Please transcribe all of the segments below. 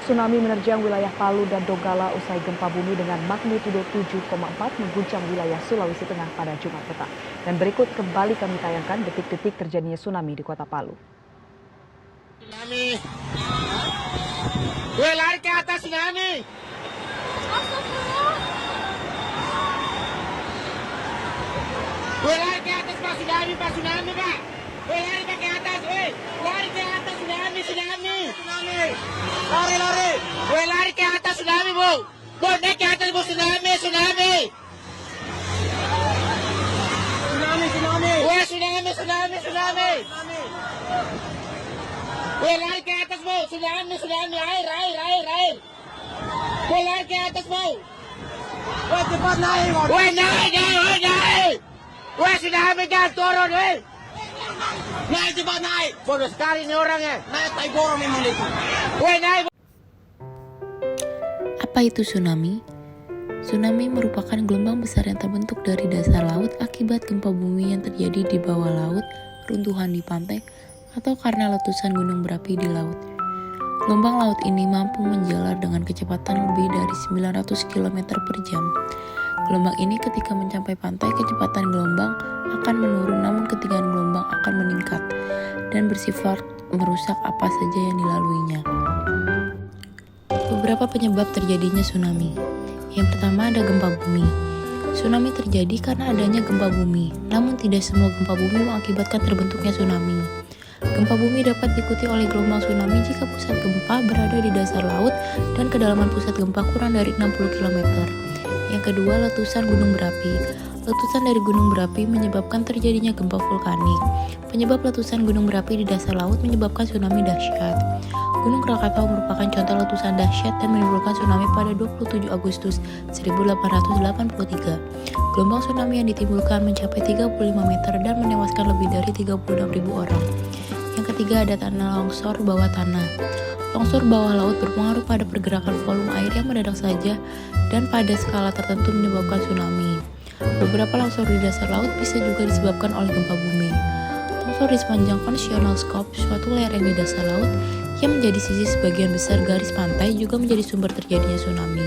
Tsunami menerjang wilayah Palu dan Donggala usai gempa bumi dengan magnitudo 7,4 mengguncang wilayah Sulawesi Tengah pada Jumat petang. Dan berikut kembali kami tayangkan detik-detik terjadinya tsunami di kota Palu. Tsunami. Gue lari ke atas tsunami. Gue lari ke atas Pak tsunami Pak. Gue lari ke atas, lari ke atas tsunami. Lari. Gue lari ke atas tsunami, Bu. Bu, naik ke atas, Bu, tsunami. Gue tsunami. Gue lari ke atas, Bu, tsunami, air. Gue lari ke atas, Bu. Gue cepat naik. Gue naik. Gue tsunami, jangan turun, Naik cepat naik. Bodoh sekali ini orangnya. Naik tai borong memang itu. Naik. Apa itu tsunami? Tsunami merupakan gelombang besar yang terbentuk dari dasar laut akibat gempa bumi yang terjadi di bawah laut, runtuhan di pantai, atau karena letusan gunung berapi di laut. Gelombang laut ini mampu menjalar dengan kecepatan lebih dari 900 km per jam. Gelombang ini ketika mencapai pantai, kecepatan gelombang akan menurun, namun ketinggian gelombang akan meningkat dan bersifat merusak apa saja yang dilaluinya. Beberapa penyebab terjadinya tsunami. Yang pertama ada gempa bumi. Tsunami terjadi karena adanya gempa bumi, namun tidak semua gempa bumi mengakibatkan terbentuknya tsunami. Gempa bumi dapat diikuti oleh gelombang tsunami jika pusat gempa berada di dasar laut dan kedalaman pusat gempa kurang dari 60 km. Yang kedua, letusan gunung berapi. Letusan dari gunung berapi menyebabkan terjadinya gempa vulkanik. Penyebab letusan gunung berapi di dasar laut menyebabkan tsunami dahsyat. Gunung Krakatau merupakan contoh letusan dahsyat dan menimbulkan tsunami pada 27 Agustus 1883. Gelombang tsunami yang ditimbulkan mencapai 35 meter dan menewaskan lebih dari 36.000 orang. Yang ketiga ada tanah longsor bawah tanah. Longsor bawah laut berpengaruh pada pergerakan volume air yang mendadak saja dan pada skala tertentu menyebabkan tsunami. Beberapa longsor di dasar laut bisa juga disebabkan oleh gempa bumi. Longsor di sepanjang konvensional scope, suatu lereng di dasar laut yang menjadi sisi sebagian besar garis pantai juga menjadi sumber terjadinya tsunami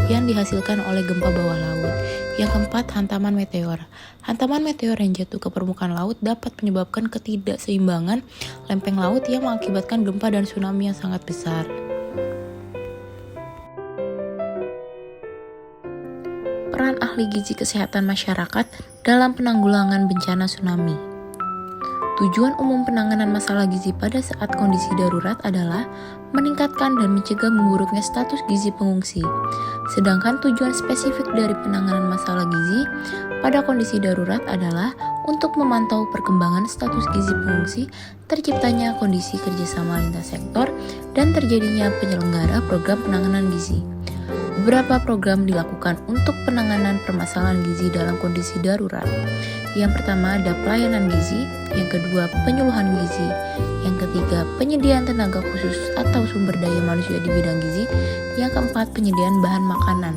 yang dihasilkan oleh gempa bawah laut. Yang keempat, hantaman meteor. Hantaman meteor yang jatuh ke permukaan laut dapat menyebabkan ketidakseimbangan lempeng laut yang mengakibatkan gempa dan tsunami yang sangat besar. Peran ahli gizi kesehatan masyarakat dalam penanggulangan bencana tsunami. Tujuan umum penanganan masalah gizi pada saat kondisi darurat adalah meningkatkan dan mencegah memburuknya status gizi pengungsi. Sedangkan tujuan spesifik dari penanganan masalah gizi pada kondisi darurat adalah untuk memantau perkembangan status gizi pengungsi, terciptanya kondisi kerjasama lintas sektor, dan terjadinya penyelenggara program penanganan gizi. Beberapa program dilakukan untuk penanganan permasalahan gizi dalam kondisi darurat. Yang pertama ada pelayanan gizi, yang kedua penyuluhan gizi, yang ketiga penyediaan tenaga khusus atau sumber daya manusia di bidang gizi, yang keempat penyediaan bahan makanan.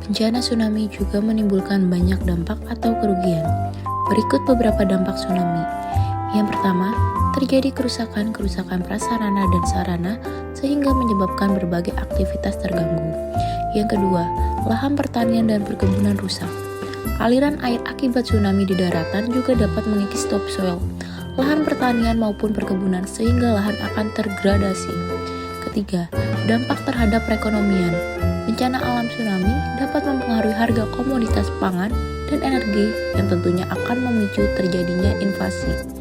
Bencana tsunami juga menimbulkan banyak dampak atau kerugian. Berikut beberapa dampak tsunami. Yang pertama, terjadi kerusakan prasarana dan sarana sehingga menyebabkan berbagai aktivitas terganggu. Yang kedua, lahan pertanian dan perkebunan rusak. Aliran air akibat tsunami di daratan juga dapat mengikis topsoil, lahan pertanian maupun perkebunan sehingga lahan akan tergradasi. Ketiga, dampak terhadap perekonomian. Bencana alam tsunami dapat mempengaruhi harga komoditas pangan dan energi yang tentunya akan memicu terjadinya inflasi.